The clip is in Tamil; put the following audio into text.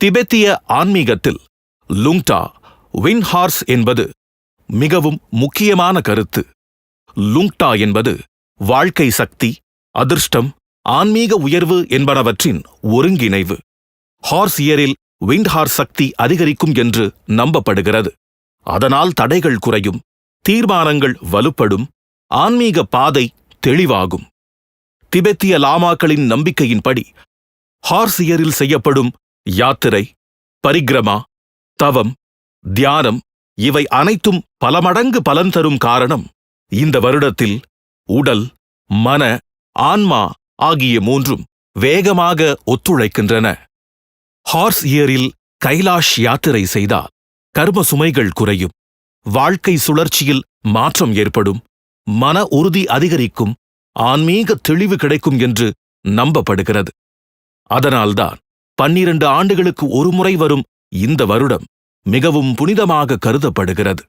திபெத்திய ஆன்மீகத்தில் லுங்டா விண்ட்ஹார்ஸ் என்பது மிகவும் முக்கியமான கருத்து. லுங்டா என்பது வாழ்க்கை சக்தி, அதிர்ஷ்டம், ஆன்மீக உயர்வு என்பனவற்றின் ஒருங்கிணைவு. ஹார்ஸ் இயரில் விண்ட்ஹார்ஸ் சக்தி அதிகரிக்கும் என்று நம்பப்படுகிறது. அதனால் தடைகள் குறையும், தீர்மானங்கள் வலுப்படும், ஆன்மீக பாதை தெளிவாகும். திபெத்திய லாமாக்களின் நம்பிக்கையின்படி ஹார்ஸ் இயரில் செய்யப்படும் யாத்திரை, பரிக்ரமா, தவம், தியானம் இவை அனைத்தும் பல மடங்கு பலன் தரும். காரணம், இந்த வருடத்தில் உடல், மன, ஆன்மா ஆகிய மூன்றும் வேகமாக ஒத்துழைக்கின்றன. ஹார்ஸ் இயரில் கைலாஷ் யாத்திரை செய்தால் கர்ம சுமைகள் குறையும், வாழ்க்கை சுழற்சியில் மாற்றம் ஏற்படும், மன உறுதி அதிகரிக்கும், ஆன்மீக தெளிவு கிடைக்கும் என்று நம்பப்படுகிறது. அதனால்தான் 12 ஆண்டுகளுக்கு ஒருமுறை வரும் இந்த வருடம் மிகவும் புனிதமாக கருதப்படுகிறது.